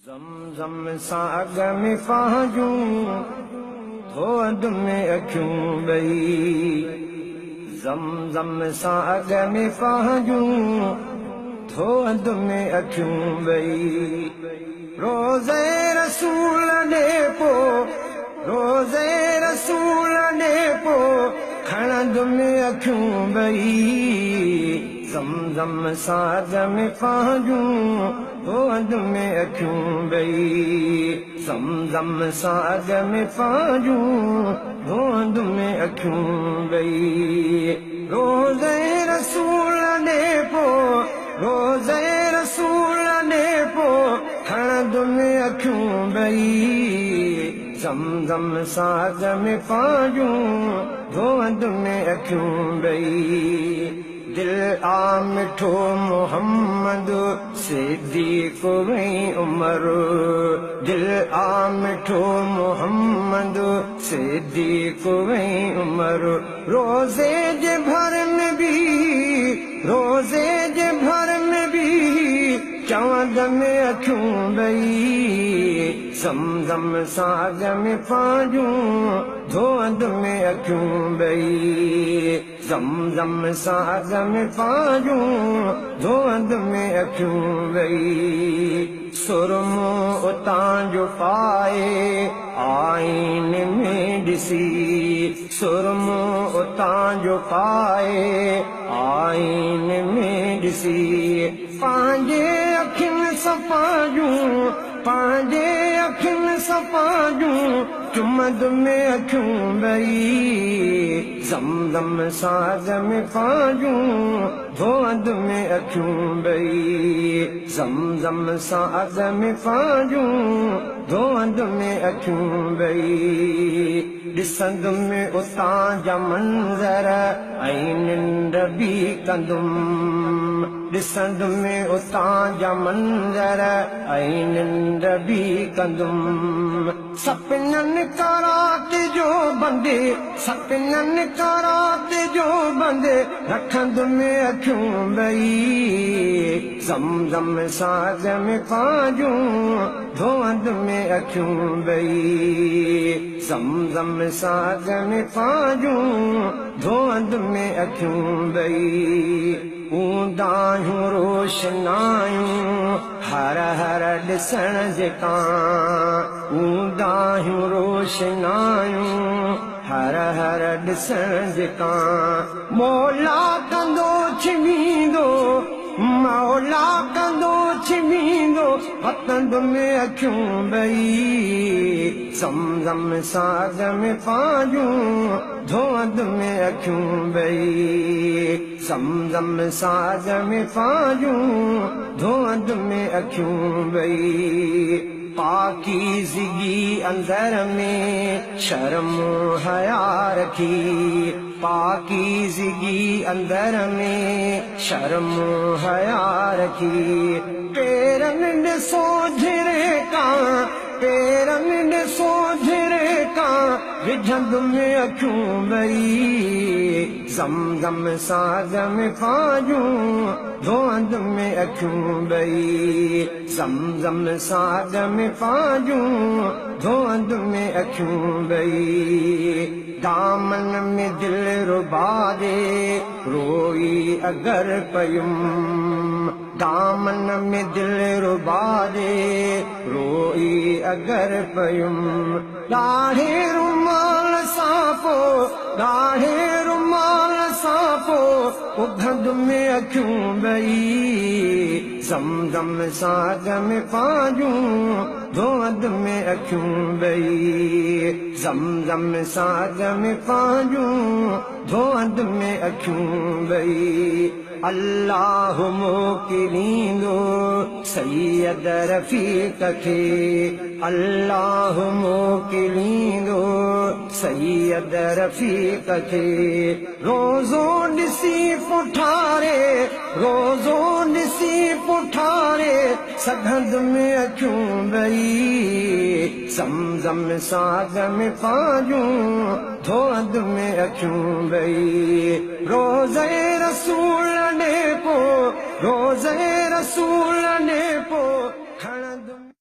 Zamzam sagar में फाजूं थोद में अखियूं ॿई ज़मज़म सागर में फाजूं थोद में अखियूं ॿई रोज़े रसूल ॾे पो रोज़े रसूल ॾे पो खणंद में अखियूं ॿई ज़मज़म सागर में फाजूं थोद में अखियूं ॿई ज़मज़म सागर में फाजूं थोद में अखियूं ॿई रोज़े रसूल ॾे पो रोज़े रसूल ॾे पो खणंद में अखियूं ॿई ज़मज़म सागर में फाजूं थोद में अखियूं ॿई दिल आ मिठो मोहम्मद सिद्दीक़ वई उमर दिल आ मिठो मोहम्मद सिद्दीक़ वई उमर रोज़े जे भर में भी रोज़े जे भर में भी चवंद में अखियूं ॿई ज़मज़म सागर में फाजूं थोद में अखियूं ॿई ज़मज़म सागर में फाजूं थोद में अखियूं ॿई सुरमो उतां जो पाए आईन में ॾिसी सुरमो उतां जो पाए आईन में ॾिसी पंहिंजे अखियुनि सां पंहिंजूं पंहिंजे अखियुनि सां पंहिंजूं चुमद में अखियूं ॿई ज़मज़म सागर में फाजूं थोद में अखियूं ॿई ज़मज़म सागर में फाजूं थोद में अखियूं ॿई ॾिसंद में उतां जा मंज़र ऐं निंड बि कंदुमि ॾिसंद में उतां जा मंज़र ऐं निंड बि कंदुमि सपननि करात जो बंदे सपननि करात जो बंदे रखंद में अखियूं ॿई ज़मज़म सागर में फाजूं थोद में अखियूं ॿई ज़मज़म सागर में फाजूं थोद में अखियूं ॿई ऊंदायूं रोशनायूं हर हर ॾिसण जेका ऊंदायूं रोशनायूं हर हर ॾिसण जेका मौला कंदो छिमींदो मौला कंदो छिमींदो हथंद में अखियूं ॿई ज़मज़म सागर में फाजूं थोद में अखियूं ॿई ज़मज़म सागर में फाजूं थोद में अखियूं ॿई पाकीज़गी अंदर में शर्म हया रखी पाकीज़गी अंदर में शर्म हया रखी पेरनि ॾिसो झिरे का पेरनि ॾिसो झिरे का विझंद में अखियूं ॿई ज़मज़म सागर में फाजूं थोद में अखियूं ॿई ज़मज़म सागर में फाजूं थोद में अखियूं ॿई दामन में दिल रुबा दे रोई अगर पयुम दामन में दिल रुबा दे रोई अगर पयुम ॾाढे रुमाल साफ़ो ॾाढे रुमाल साफ़ो उघंद में अखियूं ॿई ज़मज़म सागर में फाजूं थोद में अखियूं ॿई ज़मज़म सागर में फाजूं थोद में अखियूं ॿई अल्लाह मोकिलींदो सैयद रफ़ीक़ खे अल्लाह मोकिलींदो सैयद रफ़ीक़ खे रोज़ो ॾिसी पुठारे रोज़ो ॾिसी पुठारे सघंद में अखियूं ॿई ज़मज़म सागर में फाजूं थोद में अखियूं ॿई रोज़े रसूल ॾे पो रोज़े रसूल ॾे पो खणंद